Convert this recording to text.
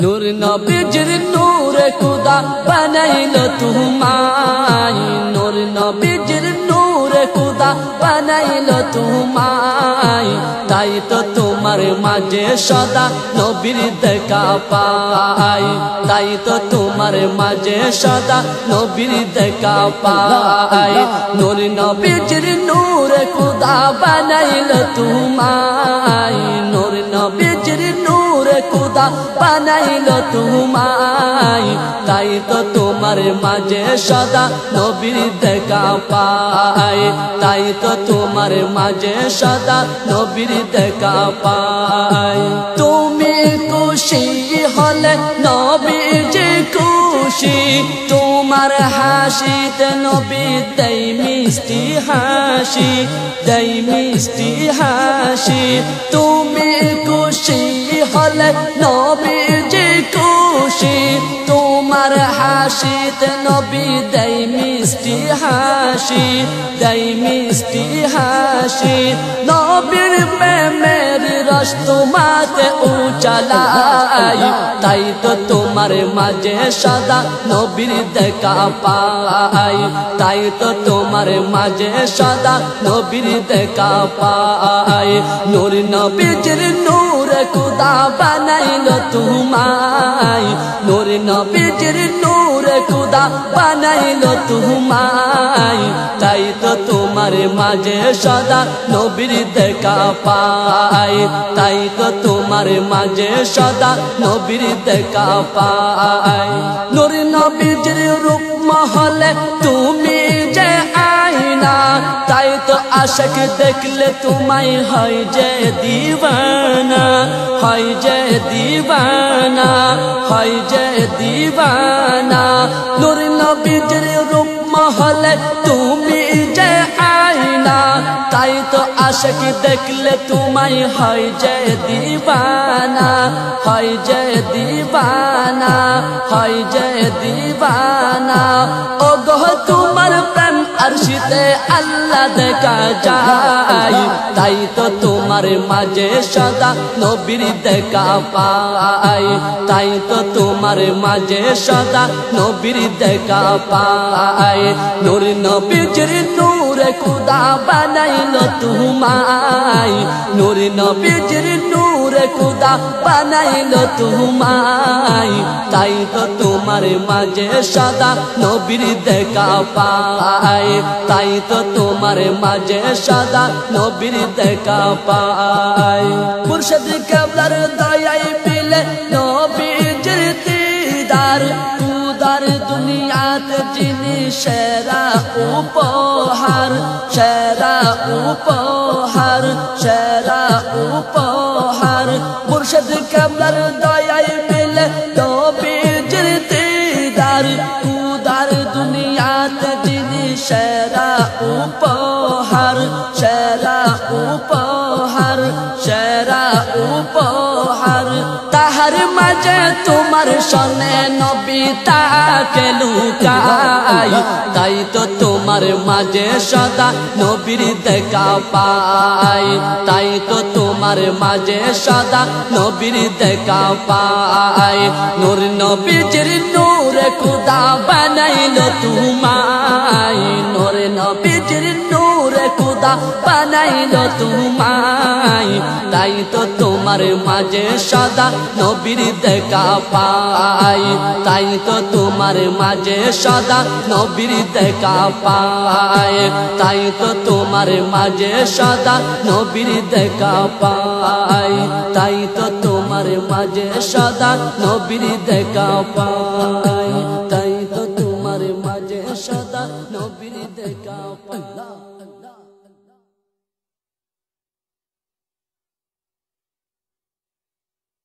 নূর নবীজির নূরে খুদা বানাইলো তোমায়, নূর নবীজির নূরে খুদা বানাইলো তোমায়, তাই তো তোমার মাঝে সদা নবীর দেখা পাই, তাই তো তোমার মাঝে সদা নবীর দেখা পাই। নূর নবীজির নূরে খুদা বানাইলো তোমায়, নূর নবীজির নূরে খুদা বানাইলো তোমায়, তাই তো তোমার মাঝে সদা নবীর দেখা পাই, তাই তো তোমার মাঝে সদা নবীর দেখা পাই। তুমি খুশি হলে নবীজি খুশি, তোমার হাসিতে নবী দেয় মিষ্টি হাসি, দেয় মিষ্টি হাসি। তুমি খুশি হলে নবীজি খুশি, তোমার হাসিতে নবী দেয় মিষ্টি হাসি, দেয় মিষ্টি হাসি। নবীর প্রেমের রস তোমাতে উচালাই, তাই তো তোমার মাঝে সদা নবীর দেখা পাই, তাই তো তোমার মাঝে সদা নবীর দেখা পাই। নূর নবীজির নূরে খুদা বানাইলো তোমায়, নূর নবীজির নূরে খুদা বানাইলো তোমায়, তাই তো তোমার মাঝে সদা নবীর দেখা পাই, তাই তো তোমার মাঝে সদা নবীর দেখা পাই। নূর নবীজির রূপ মহলে তুমি যে আয়না, তাই তো আশিক দেখলে তোমায় হয় যে দিওয়ানা, হয় যে দিওয়ানা, হয় যে দিওয়ানা। নূর নবীজির রূপ মহলে তুমি যে আয়না, তাই তো আশিক দেখলে তোমায় হয় যে দিওয়ানা, হয় যে দিওয়ানা, হয় যে দিওয়ানা। ও গো তোমার প্রেম আরশিতে আল্লাহ দেখা যায়, তাই তো তোমার মাঝে সদা নবীর দেখা পাই, তাই তো তোমার মাঝে সদা নবীর দেখা পাই। নূর নবীজির নূরে খুদা বানাইলো তোমায়, নূর নবীজির নূরে খুদা বানাইলো তোমায়, তাই তো তোমার মাঝে সদা নবীর দেখা পাই, তাই তো তোমার মাঝে সদা নবীর দেখা পাই। মুর্শিদ কেবলার দয়ায় পেলে নবীজির দিদার, খুদার দুনিয়াতে যিনি সেরা উপহার, সেরা উপহার, সেরা উপহার। মুর্শিদ কেবলার দয়ায় পেলে নবীজির দিদার, খুদার দুনিয়াতে যিনি সেরা উপহার, সেরা উপহার, সেরা উপহার। তাহার মাঝে তোমার সনে নবী তাকে লুকাই, তাই তো তোমার মাঝে সদা নবীর দেখা পাই, তাই তো তোমার মাঝে সদা নবীর দেখা পাই। নূর নবীজির নূরে খুদা বানাইলো তোমায়, নূর নবীজির নূরে খুদা বানাইলো তোমায়, তাই তো তোমার মাঝে সদা নবীর দেখা পাই, তাই তো তোমার মাঝে সদা নবীর দেখা পাই, তাই তো তোমার মাঝে সদা নবীর দেখা পাই, তাই তো তোমার মাঝে সদা নবীর দেখা পাই, তাই তো তোমার মাঝে সদা নবীর দেখা পাই।